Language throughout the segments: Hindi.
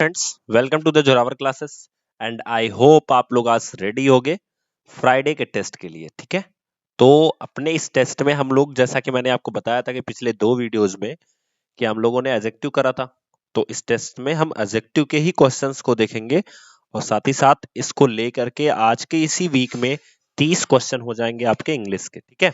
Friends, welcome to the Zorawar classes and I hope आप लोग आज रेडी होगे फ्राइडे के टेस्ट के लिए। ठीक है, तो अपने इस टेस्ट में हम लोग, जैसा कि मैंने आपको बताया था कि पिछले दो वीडियोस में, कि हम लोगों ने एडजेक्टिव करा था। तो इस टेस्ट में हम एडजेक्टिव के ही क्वेश्चंस को देखेंगे और साथ ही साथ इसको लेकर के आज के इसी वीक में 30 क्वेश्चन हो जाएंगे आपके इंग्लिश के। ठीक है,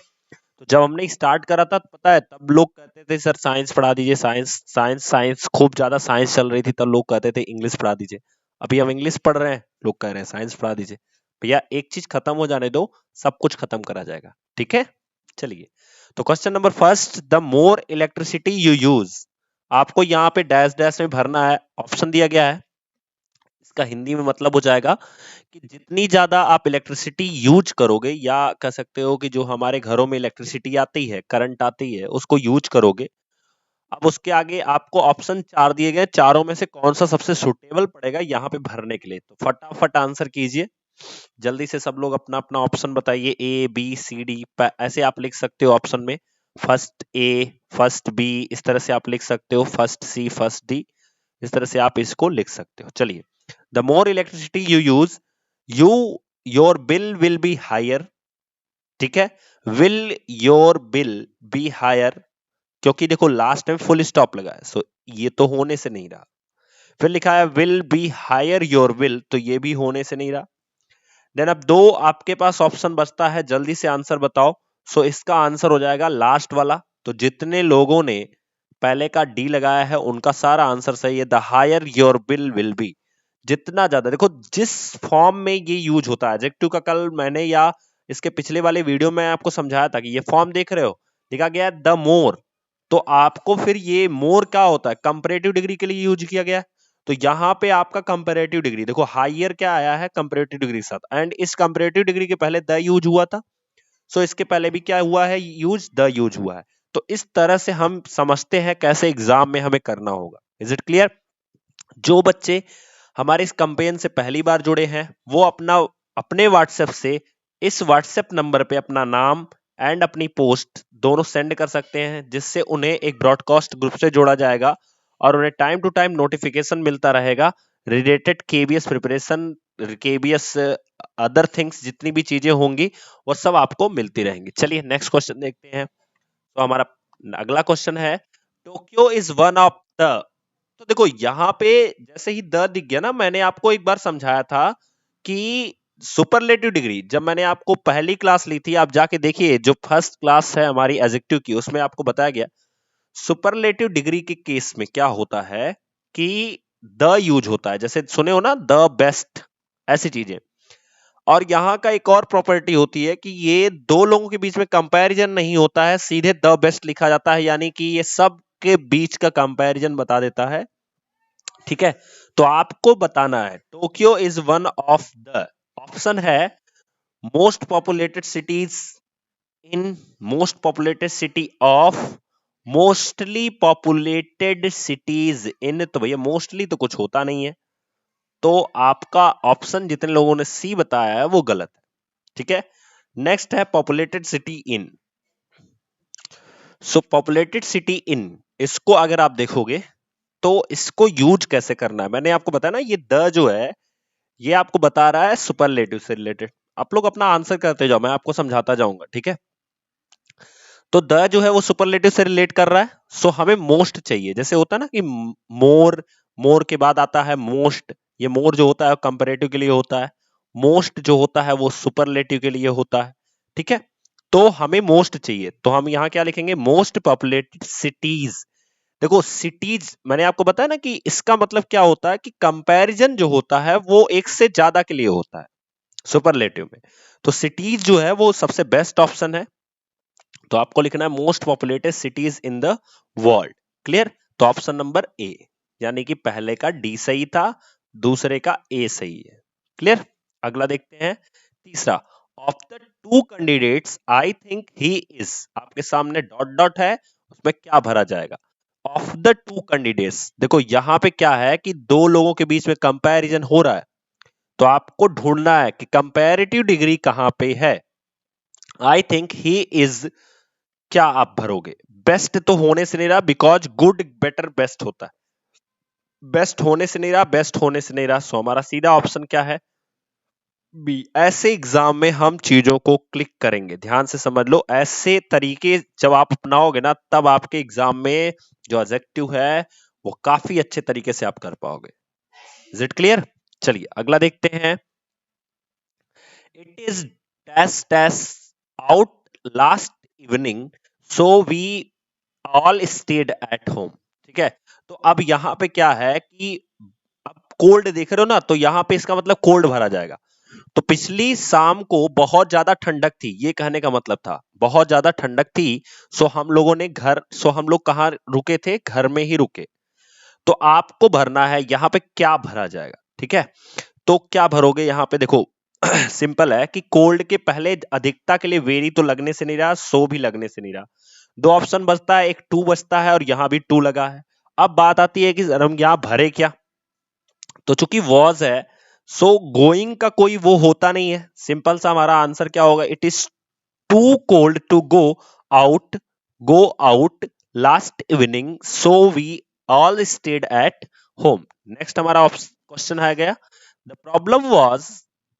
तो जब हमने स्टार्ट करा था, पता है, तब लोग कहते थे सर साइंस पढ़ा दीजिए, साइंस साइंस साइंस, खूब ज्यादा साइंस चल रही थी, तब लोग कहते थे इंग्लिश पढ़ा दीजिए। अभी हम इंग्लिश पढ़ रहे हैं, लोग कह रहे हैं साइंस पढ़ा दीजिए। भैया एक चीज खत्म हो जाने दो, सब कुछ खत्म करा जाएगा। ठीक है, चलिए। तो question number first, the more electricity you use. आपको यहाँ पे डैश डैश में भरना है, ऑप्शन दिया गया है। इसका हिंदी में मतलब हो जाएगा कि जितनी ज्यादा आप इलेक्ट्रिसिटी यूज करोगे, या कह सकते हो कि जो हमारे घरों में इलेक्ट्रिसिटी आती है, करंट आती है, उसको यूज करोगे। अब उसके आगे आपको ऑप्शन चार दिए गए, चारों में से कौन सा सबसे सुटेबल पड़ेगा यहाँ पे भरने के लिए। तो फटाफट आंसर कीजिए, जल्दी से सब लोग अपना अपना ऑप्शन बताइए। ए बी सी डी ऐसे आप लिख सकते हो ऑप्शन में, फर्स्ट ए, फर्स्ट बी, इस तरह से आप लिख सकते हो, फर्स्ट सी, फर्स्ट डी, इस तरह से आप इसको लिख सकते हो। चलिए, the more electricity you use, you your bill will be higher. ठीक है, will your bill be higher, क्योंकि देखो लास्ट में फुल स्टॉप लगा है, सो ये तो होने से नहीं रहा। फिर लिखा है will be higher your bill, तो ये भी होने से नहीं रहा। देन अब दो आपके पास ऑप्शन बचता है, जल्दी से आंसर बताओ। सो इसका आंसर हो जाएगा लास्ट वाला। तो जितने लोगों ने पहले का डी लगाया है उनका सारा आंसर सही है। The higher your bill will be, जितना ज्यादा, देखो जिस फॉर्म में ये यूज होता है एडजेक्टिव का, कल मैंने या इसके पिछले वाले वीडियो में आपको समझाया था कि ये फॉर्म देख रहे हो, लिखा गया है द मोर। तो आपको फिर ये मोर क्या होता है, कंपैरेटिव डिग्री के लिए यूज किया गया है। तो यहां पे आपका कंपैरेटिव डिग्री देखो, हायर क्या आया है कंपैरेटिव डिग्री के साथ, एंड इस कंपैरेटिव डिग्री के पहले द यूज हुआ था। सो इसके पहले भी क्या हुआ है, यूज, द यूज हुआ है। तो इस तरह से हम समझते हैं कैसे एग्जाम में हमें करना होगा। Is it clear? जो बच्चे हमारे इस कैंपेन से पहली बार जुड़े हैं, वो अपना अपने व्हाट्सएप से इस व्हाट्सएप नंबर पे अपना नाम एंड अपनी पोस्ट दोनों सेंड कर सकते हैं, जिससे उन्हें एक ब्रॉडकास्ट ग्रुप से जोड़ा जाएगा और उन्हें टाइम टू टाइम नोटिफिकेशन मिलता रहेगा related KBS preparation, KBS other things, जितनी भी चीजें होंगी वो सब आपको मिलती रहेंगी। चलिए नेक्स्ट क्वेश्चन देखते हैं। तो हमारा अगला क्वेश्चन है, Tokyo is one of the. तो देखो यहाँ पे जैसे ही द दिख गया ना, मैंने आपको एक बार समझाया था कि सुपरलेटिव डिग्री, जब मैंने आपको पहली क्लास ली थी, आप जाके देखिए, जो फर्स्ट क्लास है हमारी एडजेक्टिव की, उसमें आपको बताया गया सुपरलेटिव डिग्री के केस में क्या होता है कि द यूज होता है। जैसे सुने हो ना, द बेस्ट, ऐसी चीजें। और यहाँ का एक और प्रॉपर्टी होती है कि ये दो लोगों के बीच में कंपैरिजन नहीं होता है, सीधे द बेस्ट लिखा जाता है, यानी कि ये सब के बीच का कंपैरिजन बता देता है। ठीक है, तो आपको बताना है Tokyo is one of the, option है most populated cities in, most populated city of, mostly populated cities in. तो भैया मोस्टली तो कुछ होता नहीं है, तो आपका ऑप्शन जितने लोगों ने सी बताया है वो गलत है। ठीक है, नेक्स्ट है populated city in. So populated city in, इसको अगर आप देखोगे तो इसको यूज कैसे करना है, मैंने आपको बताया ना, ये द जो है ये आपको बता रहा है सुपरलेटिव से रिलेटेड। आप लोग अपना आंसर करते जाओ, मैं आपको समझाता जाऊंगा। ठीक है, तो द जो है वो सुपरलेटिव से रिलेट कर रहा है। सो हमें मोस्ट चाहिए, जैसे होता है ना कि मोर, मोर के बाद आता है मोस्ट। ये मोर जो होता है कंपैरेटिव के लिए होता है, मोस्ट जो होता है वो सुपरलेटिव के लिए होता है। ठीक है, तो हमें मोस्ट चाहिए, तो हम यहाँ क्या लिखेंगे, मोस्ट पॉपुलेटेड सिटीज। देखो सिटीज मैंने आपको बताया ना कि इसका मतलब क्या होता है कि कंपैरिजन जो होता है वो एक से ज्यादा के लिए होता है सुपरलेटिव में। तो सिटीज जो है वो सबसे बेस्ट ऑप्शन है, तो आपको लिखना है most populated cities in the world. Clear? तो ऑप्शन नंबर ए, यानी कि पहले का डी सही था, दूसरे का ए सही है। क्लियर? अगला देखते हैं, तीसरा, of the two candidates I think he is, आपके सामने डॉट डॉट है, उसमें क्या भरा जाएगा, ऑफ द टू कैंडिडेट्स। देखो यहां पे क्या है कि दो लोगों के बीच में कंपैरिजन हो रहा है, तो आपको ढूंढना है कि कंपैरेटिव डिग्री कहां पे है। आई थिंक ही इज, क्या आप भरोगे, बेस्ट तो होने से नहीं रहा, बिकॉज गुड बेटर बेस्ट होता है। बेस्ट होने से नहीं रहा, बेस्ट होने से नहीं रहा, सो हमारा सीधा ऑप्शन क्या है, बी। ऐसे एग्जाम में हम चीजों को क्लिक करेंगे, ध्यान से समझ लो, ऐसे तरीके जब आप अपनाओगे ना तब आपके एग्जाम में जो ऑब्जेक्टिव है वो काफी अच्छे तरीके से आप कर पाओगे। Is it clear? चलिए अगला देखते हैं। It is dash dash out last evening so we all stayed at home. ठीक है, तो अब यहां पे क्या है कि अब कोल्ड देख रहे हो ना, तो यहां पे इसका मतलब कोल्ड भरा जाएगा। तो पिछली शाम को बहुत ज्यादा ठंडक थी, ये कहने का मतलब था बहुत ज्यादा ठंडक थी, सो हम लोग कहाँ रुके थे, घर में ही रुके। तो आपको भरना है यहाँ पे क्या भरा जाएगा, ठीक है। तो क्या भरोगे यहाँ पे, देखो सिंपल है कि कोल्ड के पहले अधिकता के लिए वेरी तो लगने से नहीं रहा, सो भी लगने से नहीं रहा, दो ऑप्शन बचता है, एक टू बचता है और यहां भी टू लगा है। अब बात आती है कि हम यहां भरे क्या, तो चूंकि वॉज है, सो गोइंग का कोई वो होता नहीं है, सिंपल सा हमारा आंसर क्या होगा, it is too cold to out go out last evening so we all stayed at home. Next हमारा क्वेश्चन आ गया, the problem was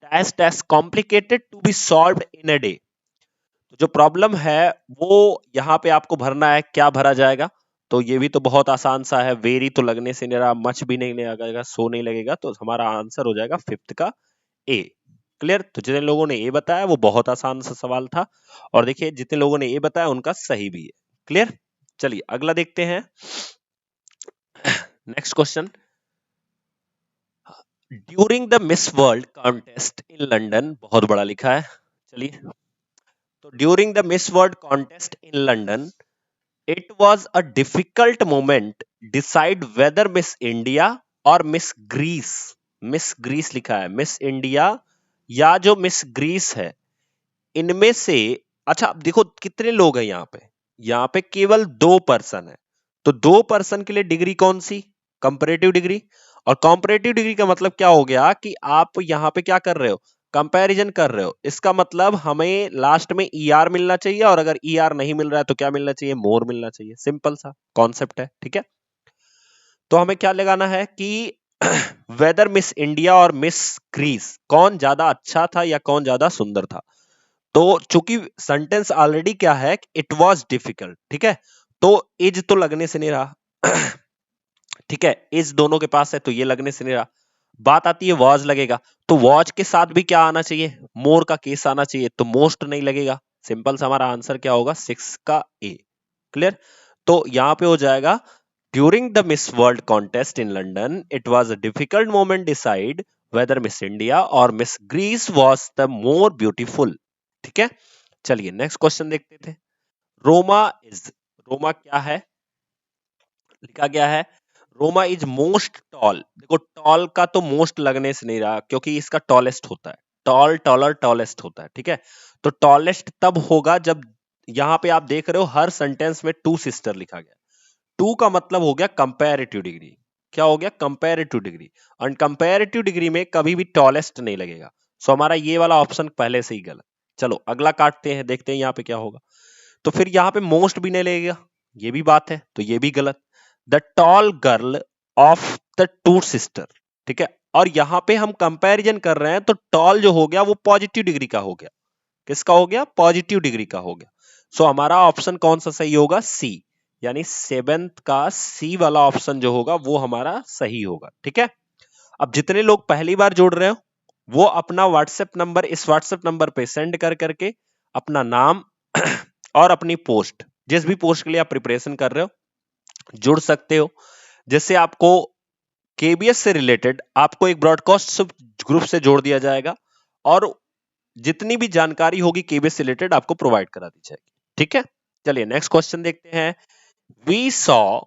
dash dash complicated to be solve in a day. तो जो प्रॉब्लम है वो यहाँ पे आपको भरना है, क्या भरा जाएगा, तो ये भी तो बहुत आसान सा है, वेरी तो लगने से नहीं रहा, मच भी नहीं लगेगा, सो नहीं लगेगा, तो हमारा आंसर हो जाएगा फिफ्थ का ए। क्लियर? तो जितने लोगों ने ए बताया वो बहुत आसान सा सवाल था, और देखिए जितने लोगों ने ए बताया उनका सही भी है। क्लियर? चलिए अगला देखते हैं। Next question, during the Miss World contest in London, बहुत बड़ा लिखा है, चलिए, तो during the Miss World contest in London it was a difficult moment decide whether Miss India और मिस ग्रीस, मिस ग्रीस लिखा है, मिस इंडिया या जो मिस ग्रीस है, इनमें से, अच्छा अब देखो कितने लोग हैं यहाँ पे केवल दो पर्सन है, तो दो पर्सन के लिए डिग्री कौन सी, कंपैरेटिव डिग्री। और कंपैरेटिव डिग्री का मतलब क्या हो गया कि आप यहाँ पे क्या कर रहे हो, कंपैरिजन कर रहे हो, इसका मतलब हमें लास्ट में ईआर मिलना चाहिए, और अगर ईआर नहीं मिल रहा है तो क्या मिलना चाहिए, मोर मिलना चाहिए, सिंपल सा कॉन्सेप्ट है, ठीक है। तो हमें क्या लगाना है कि वेदर मिस इंडिया और मिस ग्रीस कौन ज्यादा अच्छा था या कौन ज्यादा सुंदर था। तो चूंकि सेंटेंस ऑलरेडी क्या है, इट वॉज डिफिकल्ट, ठीक है, तो इज तो लगने से नहीं रहा ठीक है, इज दोनों के पास है तो ये लगने से नहीं रहा, बात आती है वॉज लगेगा, तो वॉज के साथ भी क्या आना चाहिए, मोर का केस आना चाहिए, तो मोस्ट नहीं लगेगा, सिंपल सा हमारा आंसर क्या होगा, सिक्स का ए। क्लियर? तो यहां पे हो जाएगा, during the Miss World contest in London it was a difficult moment decide whether Miss India और Miss Greece was the more beautiful. ठीक है, चलिए नेक्स्ट क्वेश्चन देखते थे। रोमा इज, रोमा क्या है, लिखा गया है रोमा इज मोस्ट टॉल। देखो टॉल का तो मोस्ट लगने से नहीं रहा, क्योंकि इसका टॉलेस्ट होता है, टॉल टॉलर टॉलेस्ट होता है, ठीक है। तो टॉलेस्ट तब होगा जब, यहां पे आप देख रहे हो हर सेंटेंस में टू सिस्टर लिखा गया, टू का मतलब हो गया कंपैरेटिव डिग्री, क्या हो गया, कंपैरेटिव डिग्री, और कंपैरेटिव डिग्री में कभी भी टॉलेस्ट नहीं लगेगा, सो हमारा ये वाला ऑप्शन पहले से ही गलत। चलो अगला काटते हैं, देखते हैं यहाँ पे क्या होगा, तो फिर यहाँ पे मोस्ट भी नहीं लगेगा, ये भी बात है, तो ये भी गलत। The tall girl of the two sister, ठीक है, और यहां पे हम कंपैरिजन कर रहे हैं, तो टॉल जो हो गया वो पॉजिटिव डिग्री का हो गया, किसका हो गया, पॉजिटिव डिग्री का हो गया, सो हमारा ऑप्शन कौन सा सही होगा, सी, यानी सेवेंथ का सी वाला ऑप्शन जो होगा वो हमारा सही होगा। ठीक है, अब जितने लोग पहली बार जोड़ रहे हो वो अपना व्हाट्सएप नंबर इस व्हाट्सएप नंबर पे सेंड कर करके अपना नाम और अपनी पोस्ट, जिस भी पोस्ट के लिए आप प्रिपरेशन कर रहे हो जुड़ सकते हो, जिससे आपको केबीएस से रिलेटेड आपको एक ब्रॉडकास्ट ग्रुप से जोड़ दिया जाएगा, और जितनी भी जानकारी होगी केबीएस से रिलेटेड आपको प्रोवाइड करा दी जाएगी। ठीक है, चलिए नेक्स्ट क्वेश्चन देखते हैं। वी सॉ,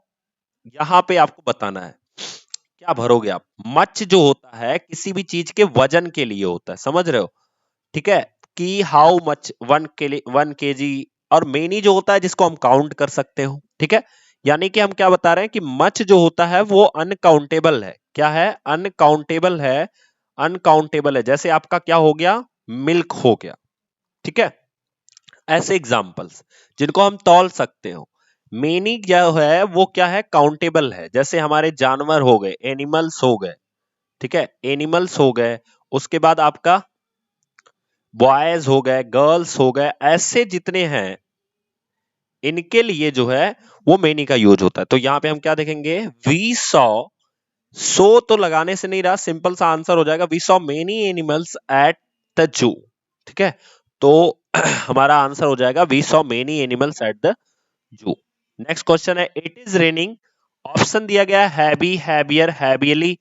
यहां पे आपको बताना है, क्या भरोगे आप, मच जो होता है किसी भी चीज के वजन के लिए होता है, समझ रहे हो, ठीक है, कि हाउ मच, 1 kg, और मेनी जो होता है जिसको हम काउंट कर सकते हो, ठीक है, यानी कि हम क्या बता रहे हैं कि मच जो होता है वो अनकाउंटेबल है, क्या है, अनकाउंटेबल है, अनकाउंटेबल है, जैसे आपका क्या हो गया, मिल्क हो गया, ठीक है। ऐसे एग्जाम्पल्स जिनको हम तौल सकते हो, मेनी क्या है, वो क्या है, काउंटेबल है। जैसे हमारे जानवर हो गए, एनिमल्स हो गए, ठीक है, एनिमल्स हो गए, उसके बाद आपका बॉयज हो गए, गर्ल्स हो गए, ऐसे जितने हैं इनके लिए जो है वो मेनी का यूज होता है। तो यहां पे हम क्या देखेंगे, वी सॉ, सो तो लगाने से नहीं रहा, सिंपल सा आंसर हो जाएगा we saw many animals at the zoo, ठीक है। तो हमारा आंसर हो जाएगा we saw many animals at the zoo. Next question है, इट इज रेनिंग, ऑप्शन दिया गया है हैवी, हैवियर, हैवियली,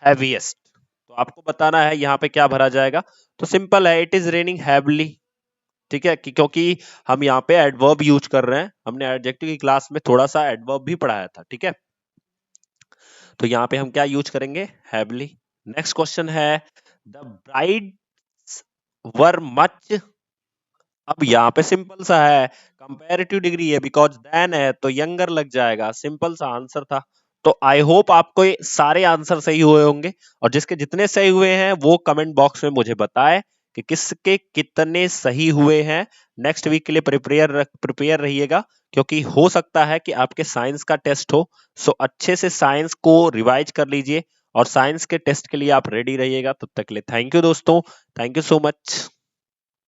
हैवीएस्ट। तो आपको बताना है यहाँ पे क्या भरा जाएगा। तो सिंपल है, इट इज रेनिंग हैवली, ठीक है, क्योंकि हम यहाँ पे एडवर्ब यूज कर रहे हैं। हमने एडजेक्टिव की क्लास में थोड़ा सा एडवर्ब भी पढ़ाया था, ठीक है। तो यहाँ पे हम क्या यूज करेंगे, हैवली। नेक्स्ट क्वेश्चन है, द ब्राइड्स वर मच, अब यहाँ पे सिंपल सा है, कंपैरेटिव डिग्री है, बिकॉज देन है तो यंगर लग जाएगा, सिंपल सा आंसर था। तो आई होप आपको ये सारे आंसर सही हुए होंगे, और जिसके जितने सही हुए हैं वो कमेंट बॉक्स में मुझे बताएं कि किसके कितने सही हुए हैं। नेक्स्ट वीक के लिए प्रिपेयर रहिएगा, क्योंकि हो सकता है कि आपके साइंस का टेस्ट हो। सो अच्छे से साइंस को रिवाइज कर लीजिए, और साइंस के टेस्ट के लिए आप रेडी रहिएगा। तब तक के लिए थैंक यू दोस्तों, थैंक यू सो मच।